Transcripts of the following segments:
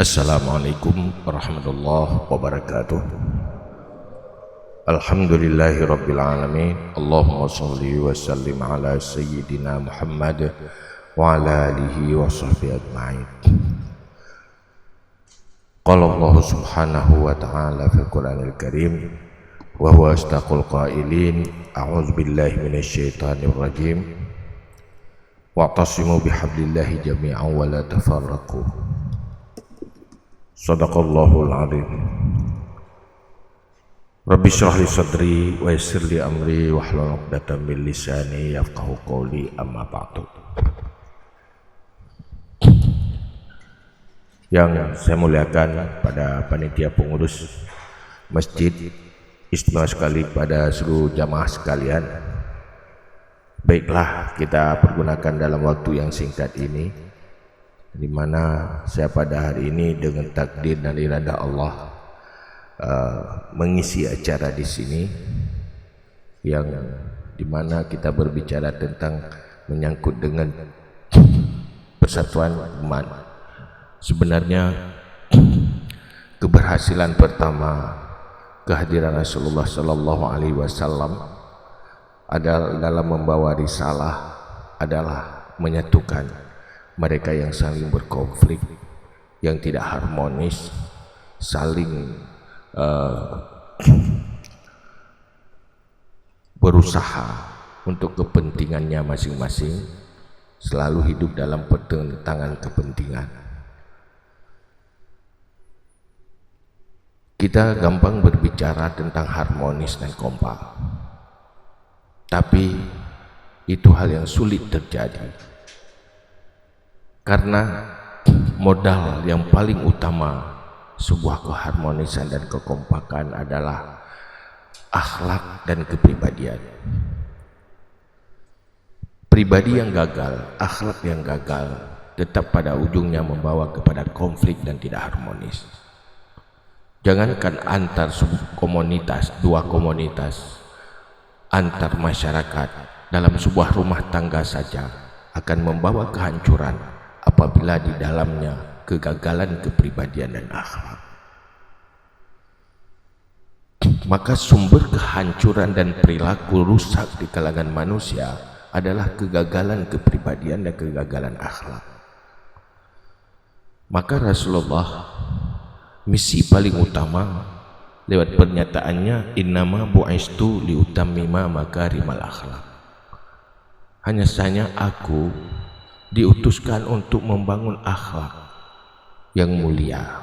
Assalamualaikum warahmatullahi wabarakatuh. Alhamdulillahi rabbil alamin. Allahumma salli wa sallim ala sayyidina Muhammad wa ala alihi wa sahbihi ajma'in. Qala Allah subhanahu wa ta'ala fil Qur'anil Karim wa huwa asdaqul qailin. A'udzu billahi minasy syaithanir rajim. Wa'tasimu bihablillahi jami'an wa la tafarraqu. Sadaqallahul azim. Rabbi shrah li sadri wa yassir li amri wahlul 'uqdatam min lisani yafqahu qawli, amma ba'du. Yang saya muliakan pada panitia pengurus masjid, istimewa sekali pada seluruh jamaah sekalian. Baiklah, kita pergunakan dalam waktu yang singkat ini, di mana saya pada hari ini dengan takdir dan irada Allah mengisi acara di sini, yang di mana kita berbicara tentang menyangkut dengan persatuan umat. Sebenarnya keberhasilan pertama kehadiran Rasulullah Sallallahu Alaihi Wasallam adalah dalam membawa risalah adalah menyatukan mereka yang saling berkonflik, yang tidak harmonis, saling berusaha untuk kepentingannya masing-masing, selalu hidup dalam pertentangan kepentingan. Kita gampang berbicara tentang harmonis dan kompak, tapi itu hal yang sulit terjadi, karena modal yang paling utama sebuah keharmonisan dan kekompakan adalah akhlak dan kepribadian. Pribadi yang gagal, akhlak yang gagal, tetap pada ujungnya membawa kepada konflik dan tidak harmonis. Jangankan antar komunitas, dua komunitas, antar masyarakat, dalam sebuah rumah tangga saja akan membawa kehancuran apabila di dalamnya kegagalan kepribadian dan akhlak. Maka sumber kehancuran dan perilaku rusak di kalangan manusia adalah kegagalan kepribadian dan kegagalan akhlak. Maka Rasulullah, misi paling utama lewat pernyataannya, innama bu'istu liutammima makarimal akhlak. Hanya saja aku diutuskan untuk membangun akhlak yang mulia.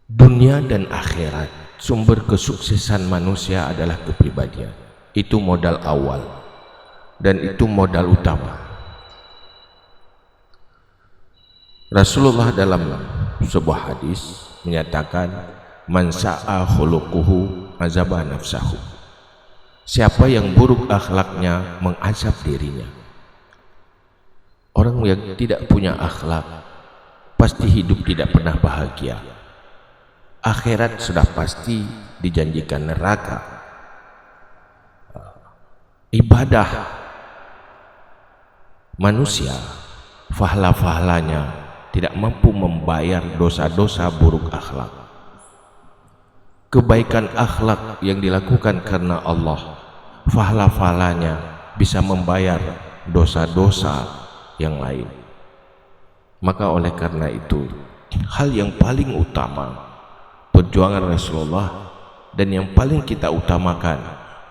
Dunia dan akhirat, sumber kesuksesan manusia adalah kepribadian. Itu modal awal dan itu modal utama. Rasulullah dalam sebuah hadis menyatakan, man sa'a khuluquhu azaba nafsahu. Siapa yang buruk akhlaknya mengazab dirinya. Orang yang tidak punya akhlak pasti hidup tidak pernah bahagia. Akhirat sudah pasti dijanjikan neraka. Ibadah manusia, fahla-fahlanya tidak mampu membayar dosa-dosa buruk akhlak. Kebaikan akhlak yang dilakukan karena Allah, fahla-fahlanya bisa membayar dosa-dosa yang lain. Maka oleh karena itu, hal yang paling utama perjuangan Rasulullah dan yang paling kita utamakan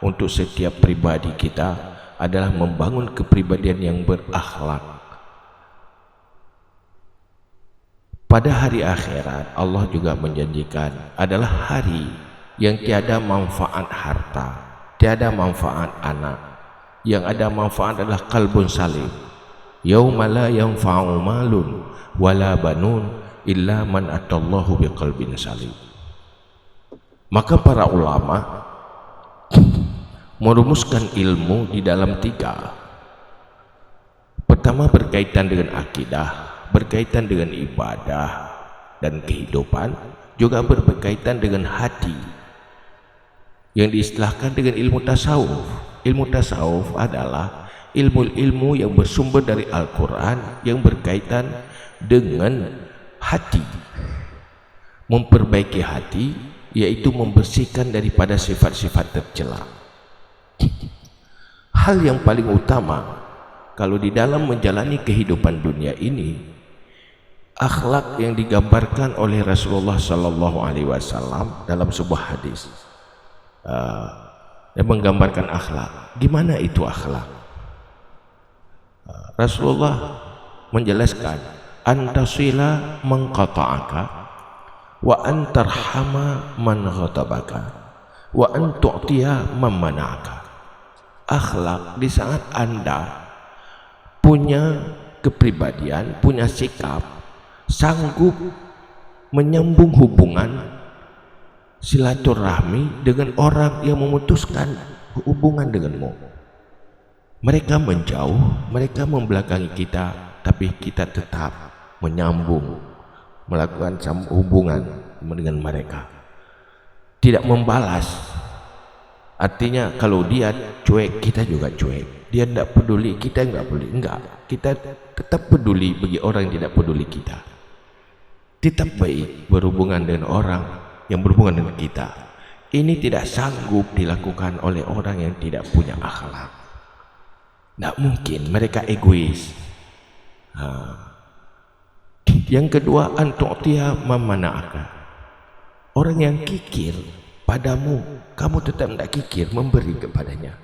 untuk setiap pribadi kita adalah membangun kepribadian yang berakhlak. Pada hari akhirat, Allah juga menjanjikan adalah hari yang tiada manfaat harta, tiada manfaat anak. Yang ada manfaat adalah qalbun salim. Yauma la yanfa'u malun wala banun illa man atallahu biqalbin salim. Maka para ulama merumuskan ilmu di dalam tiga. Pertama berkaitan dengan akidah, berkaitan dengan ibadah dan kehidupan, juga berkaitan dengan hati, yang diistilahkan dengan ilmu tasawuf. Ilmu tasawuf adalah ilmu-ilmu yang bersumber dari Al-Quran yang berkaitan dengan hati, memperbaiki hati, yaitu membersihkan daripada sifat-sifat tercela. Hal yang paling utama kalau di dalam menjalani kehidupan dunia ini, akhlak yang digambarkan oleh Rasulullah sallallahu alaihi wasallam dalam sebuah hadis yang menggambarkan akhlak. Gimana itu akhlak? Rasulullah menjelaskan, antasila man qata'aka wa antarhama man ghatabaka wa antu'tiya man mana'aka. Akhlak di saat Anda punya kepribadian, punya sikap, sanggup menyambung hubungan silaturahmi dengan orang yang memutuskan hubungan denganmu. Mereka menjauh, mereka membelakangi kita, tapi kita tetap menyambung, melakukan hubungan dengan mereka, tidak membalas. Artinya kalau dia cuek, kita juga cuek. Dia tidak peduli, kita tidak peduli. Enggak, kita tetap peduli bagi orang yang tidak peduli kita. Tetap baik berhubungan dengan orang yang berhubungan dengan kita. Ini tidak sanggup dilakukan oleh orang yang tidak punya akhlak. Tidak mungkin, mereka egois. Yang kedua, antu'tiya mamana'aka. Orang yang kikir padamu, kamu tetap tidak kikir memberi kepadanya.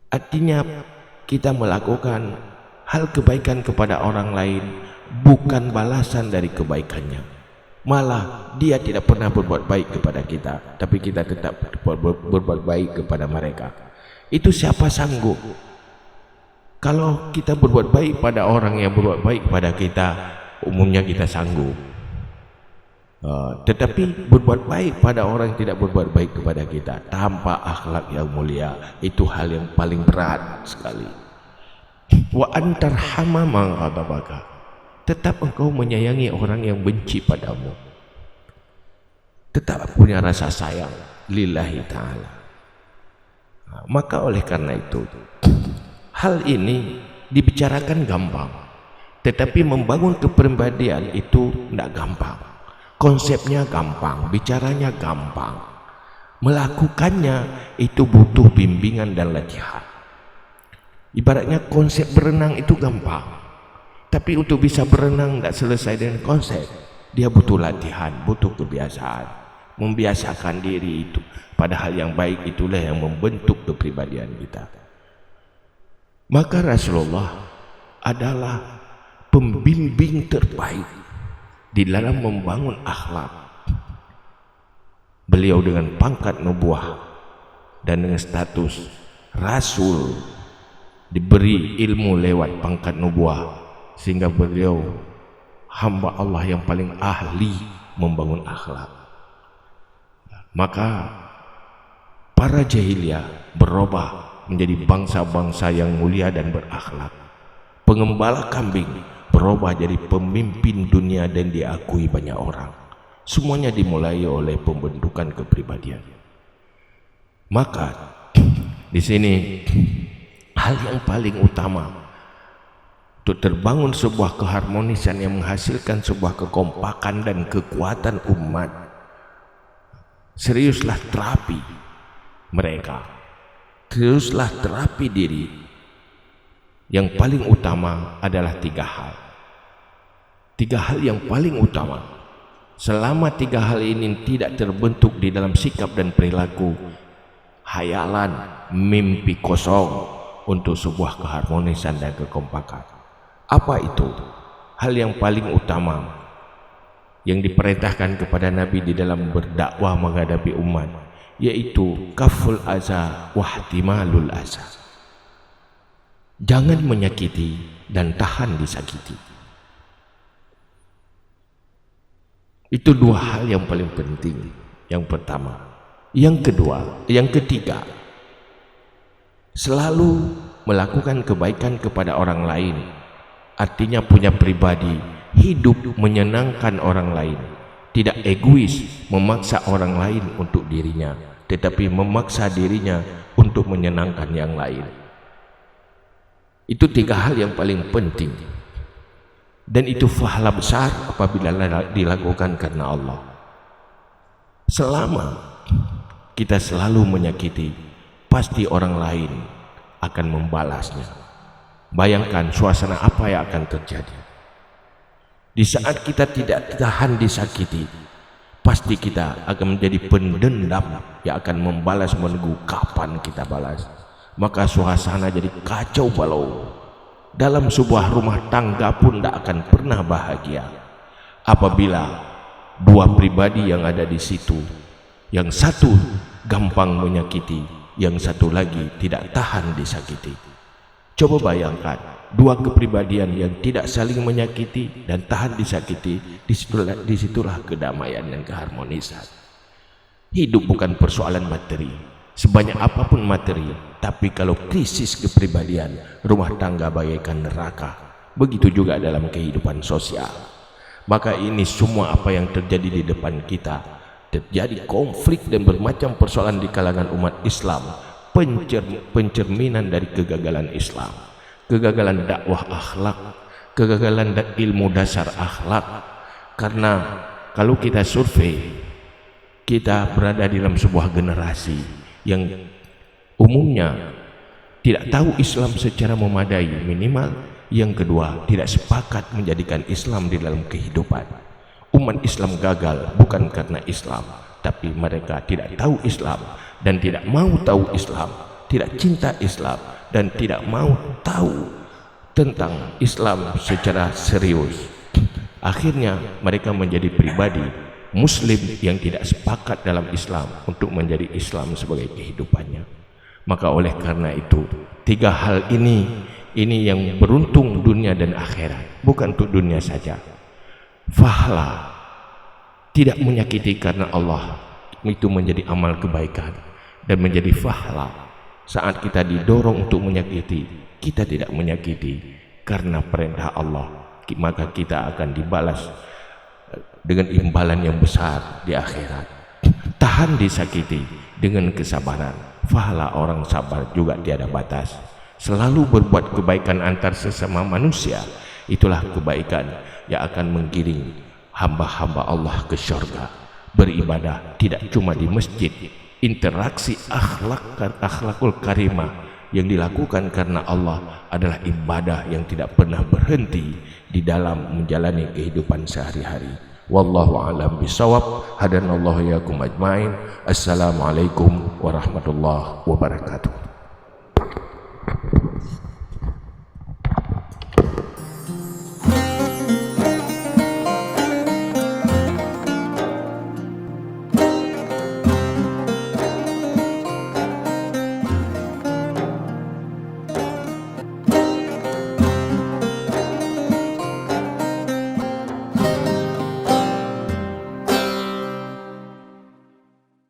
Artinya kita melakukan hal kebaikan kepada orang lain bukan balasan dari kebaikannya, malah dia tidak pernah berbuat baik kepada kita, tapi kita tetap berbuat baik kepada mereka. Itu siapa sanggup? Kalau kita berbuat baik pada orang yang berbuat baik pada kita, umumnya kita sanggup. Tetapi berbuat baik pada orang yang tidak berbuat baik kepada kita tanpa akhlak yang mulia, itu hal yang paling berat sekali. Wa antarhama man ghadabaka. Tetap engkau menyayangi orang yang benci padamu, tetap punya rasa sayang lillahi ta'ala. Maka oleh karena itu, hal ini dibicarakan gampang, tetapi membangun kepribadian itu tidak gampang. Konsepnya gampang, bicaranya gampang, melakukannya itu butuh bimbingan dan latihan. Ibaratnya konsep berenang itu gampang, tapi untuk bisa berenang tidak selesai dengan konsep. Dia butuh latihan, butuh kebiasaan, membiasakan diri itu. Padahal yang baik itulah yang membentuk kepribadian kita. Maka Rasulullah adalah pembimbing terbaik di dalam membangun akhlak. Beliau dengan pangkat nubuah dan dengan status Rasul, diberi ilmu lewat pangkat nubuah, sehingga beliau hamba Allah yang paling ahli membangun akhlak. Maka para jahiliyah berubah menjadi bangsa-bangsa yang mulia dan berakhlak. Pengembala kambing berubah jadi pemimpin dunia dan diakui banyak orang. Semuanya dimulai oleh pembentukan kepribadian. Maka di sini hal yang paling utama untuk terbangun sebuah keharmonisan yang menghasilkan sebuah kekompakan dan kekuatan umat, seriuslah terapi mereka, seriuslah terapi diri. Yang paling utama adalah tiga hal. Tiga hal yang paling utama. Selama tiga hal ini tidak terbentuk di dalam sikap dan perilaku, hayalan, mimpi kosong untuk sebuah keharmonisan dan kekompakan. Apa itu? Hal yang paling utama yang diperintahkan kepada Nabi di dalam berdakwah menghadapi umat, yaitu kaful aza wahtimalul aza. Jangan menyakiti dan tahan disakiti. Itu dua hal yang paling penting. Yang pertama. Yang kedua, yang ketiga, selalu melakukan kebaikan kepada orang lain. Artinya punya pribadi, hidup menyenangkan orang lain, tidak egois memaksa orang lain untuk dirinya, tetapi memaksa dirinya untuk menyenangkan yang lain. Itu 3 hal yang paling penting, dan itu pahala besar apabila dilakukan karena Allah. Selama kita selalu menyakiti, pasti orang lain akan membalasnya. Bayangkan suasana apa yang akan terjadi. Di saat kita tidak tahan disakiti, pasti kita akan menjadi pendendam yang akan membalas, menunggu kapan kita balas. Maka suasana jadi kacau balau. Dalam sebuah rumah tangga pun tidak akan pernah bahagia apabila 2 pribadi yang ada di situ, yang satu gampang menyakiti, yang satu lagi tidak tahan disakiti. Coba bayangkan 2 kepribadian yang tidak saling menyakiti dan tahan disakiti, disitulah kedamaian dan keharmonisan. Hidup bukan persoalan materi, sebanyak apapun materi, tapi kalau krisis kepribadian, rumah tangga bagaikan neraka. Begitu juga dalam kehidupan sosial. Maka ini semua apa yang terjadi di depan kita, terjadi konflik dan bermacam persoalan di kalangan umat Islam, pencerminan dari kegagalan Islam, kegagalan dakwah akhlak, kegagalan ilmu dasar akhlak. Karena kalau kita survei, kita berada di dalam sebuah generasi yang umumnya tidak tahu Islam secara memadai, minimal. Yang kedua, tidak sepakat menjadikan Islam di dalam kehidupan. Umat Islam gagal bukan karena Islam, tapi mereka tidak tahu Islam dan tidak mau tahu Islam, tidak cinta Islam dan tidak mau tahu tentang Islam secara serius. Akhirnya mereka menjadi pribadi Muslim yang tidak sepakat dalam Islam untuk menjadi Islam sebagai kehidupannya. Maka oleh karena itu, 3 hal ini yang beruntung dunia dan akhirat, bukan untuk dunia saja. Pahala tidak menyakiti karena Allah, itu menjadi amal kebaikan, dan menjadi pahala saat kita didorong untuk menyakiti, kita tidak menyakiti karena perintah Allah, maka kita akan dibalas dengan imbalan yang besar di akhirat. Tahan disakiti dengan kesabaran, pahala orang sabar juga tiada batas. Selalu berbuat kebaikan antar sesama manusia, itulah kebaikan yang akan menggiring hamba-hamba Allah ke syurga. Beribadah tidak cuma di masjid, interaksi akhlakul karimah yang dilakukan karena Allah adalah ibadah yang tidak pernah berhenti di dalam menjalani kehidupan sehari-hari. Wallahu a'lam bishawab. Hadanallahu iyyakum ajmain. Assalamualaikum warahmatullahi wabarakatuh.